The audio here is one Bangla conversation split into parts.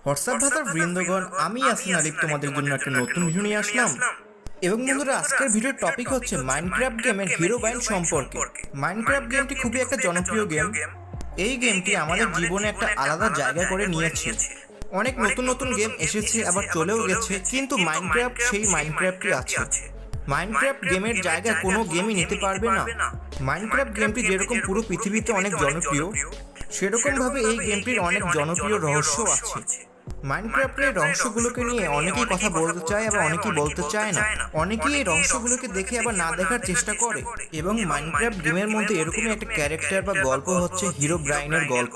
হোয়াটসঅ্যাপ ভাতার বৃন্দগণ, আমি ইয়াসিন আলিফ তোমাদের জন্য একটা নতুন ভিডিও নিয়ে আসলাম। এবং বন্ধুরা, আজকের ভিডিওর টপিক হচ্ছে মাইনক্রাফট গেমের হিরোবাইন সম্পর্কে। মাইনক্রাফট গেমটি খুবই একটা জনপ্রিয় গেম। এই গেমটি আমাদের জীবনে একটা আলাদা জায়গা করে নিয়েছে। অনেক নতুন নতুন গেম এসেছে, আবার চলেও গেছে, কিন্তু মাইনক্রাফট সেই মাইনক্রাফটই আছে। মাইনক্রাফট গেমের জায়গা কোনো গেমই নিতে পারবে না। মাইনক্রাফট গেমটি যেরকম পুরো পৃথিবীতে অনেক জনপ্রিয়, সেরকমভাবে এই গেমটির অনেক জনপ্রিয় রহস্য আছে। মাইনক্রাফটের রহস্যগুলোকে নিয়ে অনেকেই কথা বলতে চায়, আবার অনেকেই বলতে চায় না। অনেকেই এই রহস্যগুলোকে দেখে আবার না দেখার চেষ্টা করে। এবং মাইনক্রাফট গেমের মধ্যে এরকমই একটা ক্যারেক্টার বা গল্প হচ্ছে হিরোব্রাইনের গল্প,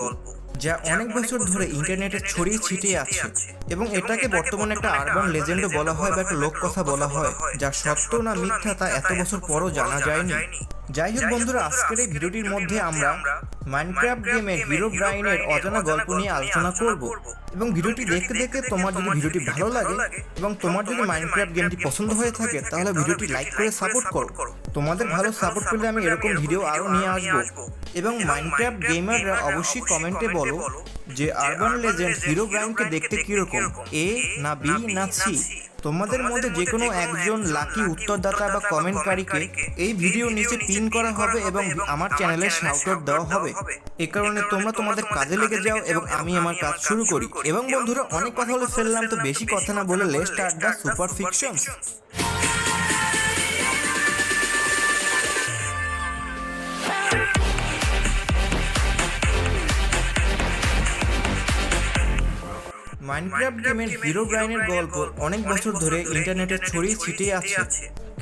যা অনেক বছর ধরে ইন্টারনেটে ছড়িয়ে ছিটিয়ে আছে। এবং এটাকে বর্তমানে একটা আরবান লেজেন্ডও বলা হয় বা একটা লোককথা বলা হয়, যা সত্য না মিথ্যা তা এত বছর পরও জানা যায়নি। যাই হোক বন্ধুরা, আজকের এই ভিডিওটির মধ্যে আমরা মাইনক্রাফট গেমের হিরোব্রাইনের অজানা গল্প নিয়ে আলোচনা করব। এবং ভিডিওটি দেখতে দেখতে তোমার যদি ভিডিওটি ভালো লাগে এবং তোমার যদি মাইনক্রাফট গেমটি পছন্দ হয়ে থাকে, তাহলে ভিডিওটি লাইক করে সাপোর্ট করো। তোমাদের ভালো সাপোর্ট পেলে আমি এরকম ভিডিও আরও নিয়ে আসবো। এবং মাইনক্রাফট গেমাররা অবশ্যই কমেন্টে বলো যে আরবান লেজেন্ড হিরোব্রাইনকে দেখতে কিরকম, এ না বি না সি। তোমাদের মধ্যে যে কোনো একজন লাকি উত্তরদাতা বা কমেন্টকারীকে এই ভিডিও নিচে পিন করা হবে এবং আমার চ্যানেলে শাউট আউট দেওয়া হবে। এ কারণে তোমরা তোমাদের কাজে লেগে যাও এবং আমি আমার কাজ শুরু করি। এবং বন্ধুরা, অনেক কথা বলে ফেললাম, তো বেশি কথা না বলে let's start the super fictions. Minecraft গেমের হিরোব্রাইনের গল্প অনেক বছর ধরে ইন্টারনেটে ছড়িয়ে ছিটিয়ে আছে।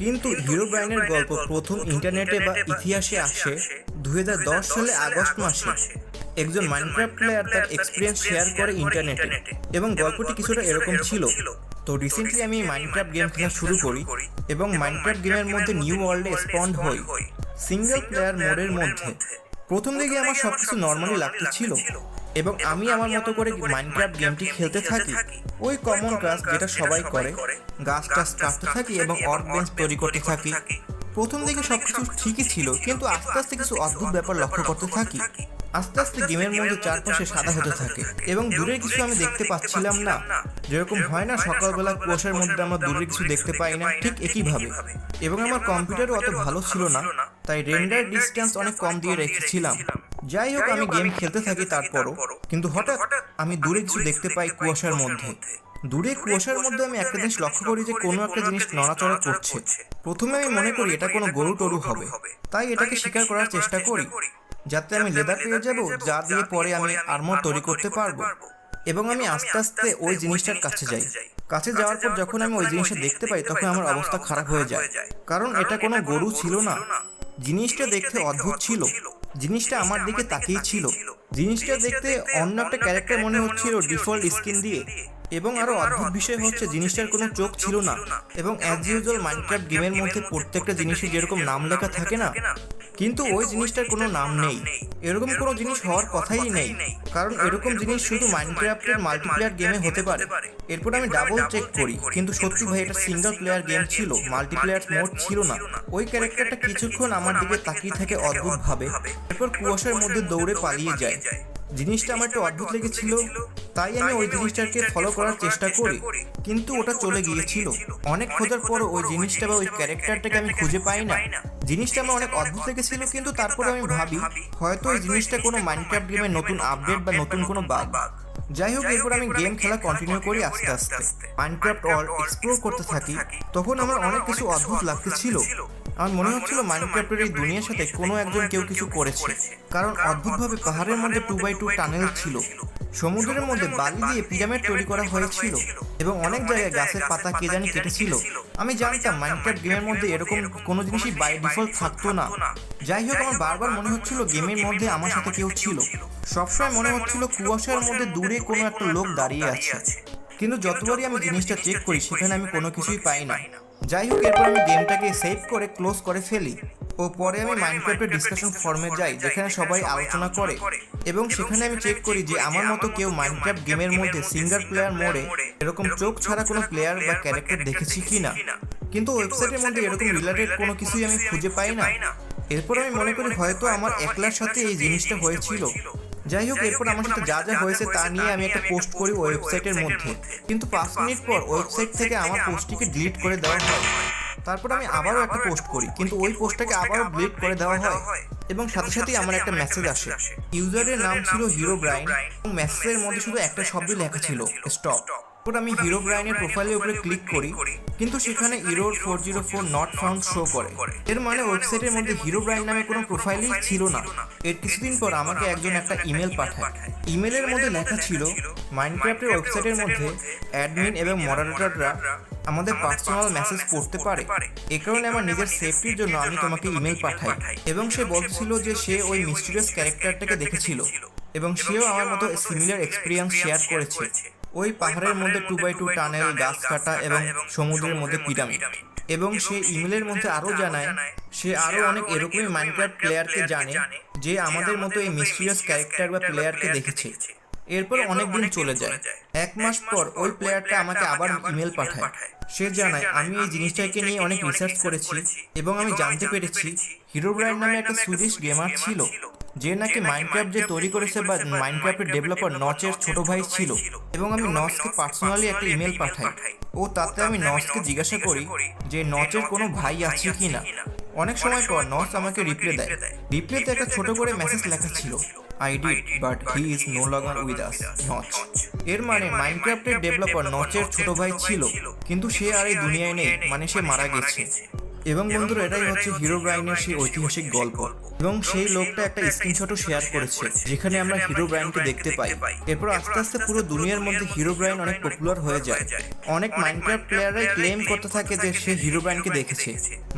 কিন্তু হিরোব্রাইনের গল্প প্রথম ইন্টারনেটে বা ইতিহাসে আসে 2010 সালে আগস্ট মাসে। একজন মাইনক্রাফট প্লেয়ার তার এক্সপিরিয়েন্স শেয়ার করে ইন্টারনেটে, এবং গল্পটি কিছুটা এরকম ছিল। তো রিসেন্টলি আমি মাইনক্রাফট গেম খেলা শুরু করি এবং মাইনক্রাফট গেমের মধ্যে নিউ ওয়ার্ল্ডে স্পন্ড হই সিঙ্গেল প্লেয়ার মোডের মধ্যে। প্রথম দিকে আমার সবকিছু নর্মালি লাগতেছিল এবং আমি আমার মতো করে মাইনক্রাফট গেমটি খেলতে থাকি। ওই কমন কাজ যেটা সবাই করে, গাছ টাছ কাটতে থাকি এবং ওয়ার্ক বেঞ্চ তৈরি করতে থাকি। প্রথম দিকে সবকিছু ঠিকই ছিল, কিন্তু আস্তে আস্তে কিছু অদ্ভুত ব্যাপার লক্ষ্য করতে থাকি। আস্তে আস্তে গেমের মধ্যে চারপাশে সাদা হতে থাকে এবং দূরের কিছু আমি দেখতে পাচ্ছিলাম না। যেরকম হয় না সকালবেলা কুয়াশার মধ্যে আমরা দূরের কিছু দেখতে পাই না, ঠিক একইভাবে। এবং আমার কম্পিউটারও অত ভালো ছিল না, তাই রেন্ডার ডিস্টেন্স অনেক কম দিয়ে রেখেছিলাম। যাই হোক, আমি গেম খেলতে থাকি তারপরও। কিন্তু হঠাৎ আমি দূরে কিছু দেখতে পাই কুয়াশার মধ্যে। দূরে কুয়াশার মধ্যে আমি একটা জিনিস লক্ষ্য করি যে কোনো একটা জিনিস নড়াচড়া করছে। প্রথমে আমি মনে করি এটা কোনো গরু টরু হবে, তাই এটাকে শিকার করার চেষ্টা করি, যাতে আমি লেদার পেয়ে যাব, যা দিয়ে পরে আমি আর্মর তৈরি করতে পারবো। এবং আমি আস্তে আস্তে ওই জিনিসটার কাছে যাই। কাছে যাওয়ার পর যখন আমি ওই জিনিসটা দেখতে পাই, তখন আমার অবস্থা খারাপ হয়ে যায়, কারণ এটা কোনো গরু ছিল না। জিনিসটা দেখতে অদ্ভুত ছিল। জিনিসটা আমার দিকে তাকিয়ে ছিল। জিনিসটা দেখতে অন্য একটা ক্যারেক্টার মনে হচ্ছিল ডিফল্ট স্কিন দিয়ে। এবং আরো অদ্ভুত বিষয় হচ্ছে জিনিসটার কোনো চোখ ছিল না। এবং অ্যাজ ইউজুয়াল মাইনক্রাফট গেমের মধ্যে প্রত্যেকটা জিনিসের যেরকম নাম লেখা থাকে না, কিন্তু ওই জিনিসটার কোনো নাম নেই। এরকম কোনো জিনিস হওয়ার কথাই নেই, কারণ এরকম জিনিস শুধু মাইনক্রাফটের মাল্টিপ্লেয়ার গেমে হতে পারে। এরপর আমি ডাবল চেক করি, কিন্তু সত্যি ভাই এটা সিঙ্গেল প্লেয়ার গেম ছিল, মাল্টিপ্লেয়ার মোড ছিল না। ওই ক্যারেক্টারটা কিছুক্ষণ আমার দিকে তাকিয়ে থাকে অদ্ভুত ভাবে, এরপর কুয়াশার মধ্যে দৌড়ে পালিয়ে যায়। জিনিসটা আমার একটু অদ্ভুত লেগেছিল, তাই আমি ওই জিনিসটাকে ফলো করার চেষ্টা করি, কিন্তু ওটা চলে গিয়েছিল। অনেক খোঁজার পরও ওই জিনিসটা বা ওই ক্যারেক্টারটাকে আমি খুঁজে পাই না। জিনিসটা আমার অনেক অদ্ভুত লেগেছিল, কিন্তু তারপরে আমি ভাবি হয়তো ওই জিনিসটা কোনো মাইনক্রাফট গেমের নতুন আপডেট বা নতুন কোনো বাগ। যাই হোক, এরপর আমি গেম খেলা কন্টিনিউ করি আস্তে আস্তে। মাইনক্রাফট ওয়ার্ল্ড এক্সপ্লোর করতে থাকি। তখন আমার অনেক কিছু অদ্ভুত লাগতেছিল। আমার মনে হচ্ছিল মাইনক্রাফটের এই দুনিয়ার সাথে কোনো একজন কেউ কিছু করেছে, কারণ অদ্ভুতভাবে পাহাড়ের মধ্যে 2x2 টানেল ছিল। সমুদ্রের মধ্যে বালি দিয়ে পিরামিড তৈরি করা হয়েছিল এবং অনেক জায়গায় গাছের পাতা কে জানি কেটেছিল। আমি জানতাম মাইনক্রাফট গেমের মধ্যে এরকম কোনো জিনিসই বাই ডিফল্ট থাকতো না। যাই হোক, আমার বারবার মনে হচ্ছিল গেমের মধ্যে আমার সাথে কেউ ছিল। সবসময় মনে হচ্ছিল কুয়াশার মধ্যে দূরে কোনো একটা লোক দাঁড়িয়ে আছে, কিন্তু যতবারই আমি জিনিসটা চেক করি সেখানে আমি কোনো কিছুই পাই না। যাই হোক, এরপর আমি গেমটাকে সেভ করে ক্লোজ করে ফেলি ও পরে আমি মাইনক্রাফটের ডিসকাশন ফর্মে যাই, যেখানে সবাই আলোচনা করে। এবং সেখানে আমি চেক করি যে আমার মতো কেউ মাইনক্রাফট গেমের মধ্যে সিঙ্গেল প্লেয়ার মোডে এরকম চোখ ছাড়া কোনো প্লেয়ার বা ক্যারেক্টার দেখেছি কিনা। কিন্তু ওয়েবসাইটের মধ্যে এরকম রিলেটেড কোনো কিছুই আমি খুঁজে পাই না। এরপর আমি মনে করি হয়তো আমার একলার সাথে এই জিনিসটা হয়েছিল। যাই হোক, এরপর আমার সাথে যা যা হয়েছে তা নিয়ে আমি একটা পোস্ট করি ওয়েবসাইটের মধ্যে, কিন্তু 5 মিনিট পর ওয়েবসাইট থেকে আমার পোস্টটিকে ডিলিট করে দেওয়া হয়। তারপর আমি আবারও একটা পোস্ট করি, কিন্তু ওই পোস্টটাকে আবারও ডিলিট করে দেওয়া হয় এবং সাথে সাথেই আমার একটা মেসেজ আসে। ইউজারের নাম ছিল হিরো ব্রাইন এবং মেসেজের মধ্যে শুধু একটা শব্দই লেখা ছিল, স্টপ। তারপর আমি হিরো ব্রাইনের প্রোফাইলের উপরে ক্লিক করি, কিন্তু সেখানে এরর 404 নট ফাউন্ড শো করে। এর মানে ওয়েবসাইটের মধ্যে হিরো ব্রাইন নামে কোনো প্রোফাইলই ছিল না। এর কিছুদিন পর আমাকে একজন একটা ইমেল পাঠায়। ইমেলের মধ্যে লেখা ছিল, মাইনক্রাফটের ওয়েবসাইটের মধ্যে অ্যাডমিন এবং মডারেটররা আমাদের পার্সোনাল মেসেজ পড়তে পারে, এ কারণে আমার নিজের সেফটির জন্য আমি তোমাকে ইমেল পাঠাই। এবং সে বলছিল যে সে ওই মিস্টিরিয়াস ক্যারেক্টারটাকে দেখেছিল এবং সেও আমার মতো সিমিলার এক্সপিরিয়েন্স শেয়ার করেছে। ওই পাহাড়ের মধ্যে 2x2 টানেল, গাছ কাটা এবং সমুদ্রের মধ্যে পিরামিড। এবং সে ইমেলের মধ্যে আরও জানায় সে আরও অনেক এরকমই মাইনক্রাফট প্লেয়ারকে জানে যে আমাদের মতো এই মিস্টিরিয়াস ক্যারেক্টার বা প্লেয়ারকে দেখেছে। এরপর অনেক দিন চলে যায়। 1 মাস পর ওই প্লেয়ারটা আমাকে আবার ইমেল পাঠায়। সে জানায় আমি এই জিনিসটাকে নিয়ে অনেক রিসার্চ করেছি এবং আমি জানতে পেরেছি হিরো ব্রাইন নামে একটা সুইডিশ গেমার ছিল যে নাকি মাইনক্রাফট যে তৈরি করেছে বা মাইনক্রাফটের ডেভেলপার নচের ছোট ভাই ছিল। এবং আমি নচকে পার্সোনালি একটা ইমেল পাঠাই ও তাতে আমি নচকে জিজ্ঞাসা করি যে নচের কোনো ভাই আছে কি না। অনেক সময় পর নচ আমাকে রিপ্লাই দেয়। রিপ্লাইতে একটা ছোট করে মেসেজ লেখা ছিল, I did, but he is no longer with us, notch. এর মানে মাইনক্রাফটের ডেভেলপার নচের ছোট ভাই ছিল, কিন্তু সে আর এই দুনিয়ায় নেই, মানে সে মারা গেছে। এবং বন্ধুরা, এটাই হচ্ছে হিরো ব্রাইনের সেই ঐতিহাসিক গল্প। এবং সেই লোকটা একটা স্ক্রিনশটও শেয়ার করেছে যেখানে আমরা হিরো ব্রাইনকে দেখতে পাই। এরপর আস্তে আস্তে পুরো দুনিয়ার মধ্যে হিরো ব্রাইন অনেক পপুলার হয়ে যায়। অনেক মাইনক্রাফট প্লেয়াররাই ক্লেম করতে থাকে যে সে হিরো ব্রাইনকে দেখেছে।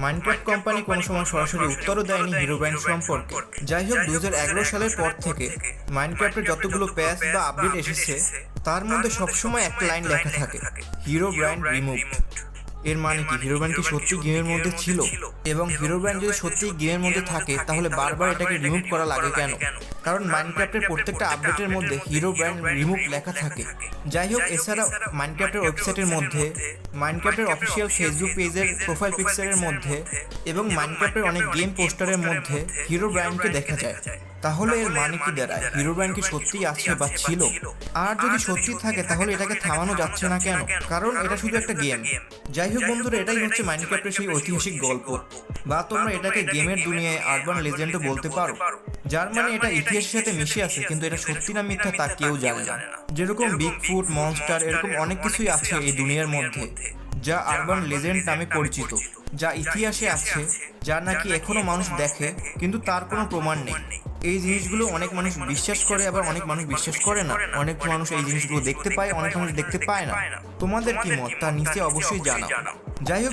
মাইনক্রাফট কোম্পানি কোনো সময় সরাসরি উত্তরও দেয়নি হিরো ব্রাইন সম্পর্কে। যাই হোক, 2011 সালের পর থেকে মাইনক্রাফটের যতগুলো প্যাচ বা আপডেট এসেছে তার মধ্যে সবসময় একটা লাইন লেখা থাকে, হিরো ব্রাইন রিমুভড। এর মানে কি হিরো ব্রাইন কি সত্যি গেমের মধ্যে ছিল? এবং হিরো ব্রাইন যদি সত্যি গেমের মধ্যে থাকে তাহলে বারবার এটাকে রিমুভ করা লাগে কেন? কারণ মাইনক্রাফটের প্রত্যেকটা আপডেটের মধ্যে হিরো ব্রাইন রিমুভ লেখা থাকে। যাই হোক, এছাড়া মাইনক্রাফটের ওয়েবসাইটের মধ্যে, মাইনক্রাফটের অফিসিয়াল ফেসবুক পেজের প্রোফাইল পিকচারের মধ্যে এবং মাইনক্রাফটের অনেক গেম পোস্টারের মধ্যে হিরো ব্রাইনকে দেখা যায়। তাহলে এর মানে কি দাঁড়ায়? হিরো ব্রাইন কি সত্যি আছে বা ছিল? আর যদি সত্যি থাকে তাহলে এটাকে থামানো যাচ্ছে না কেন? কারণ এটা শুধু একটা গেম। যাই হোক বন্ধুরা, এটাই হচ্ছে মাইনক্রাফটের সেই ঐতিহাসিক গল্প, বা তোমরা এটাকে গেমের দুনিয়ায় আরবান লেজেন্ডও বলতে পারো। যার মানে এটা ইতিহাসের সাথে মিশে আছে, কিন্তু এটা সত্যি না মিথ্যা তা কেউ জানে না। যেরকম বিগফুট, মনস্টার, এরকম অনেক কিছুই আছে এই দুনিয়ার মধ্যে যা আরবান লেজেন্ড নামে পরিচিত, যা ইতিহাসে আছে, যা নাকি এখনো মানুষ দেখে কিন্তু তার কোনো প্রমাণ নেই। এই জিনিসগুলো অনেক মানুষ বিশ্বাস করে, আবার অনেক মানুষ বিশ্বাস করে না। অনেক মানুষ এই জিনিসগুলো দেখতে পায়, অনেক মানুষ দেখতে পায় না। তোমাদের কি মত তা নিচে অবশ্যই জানাও। যাই হোক।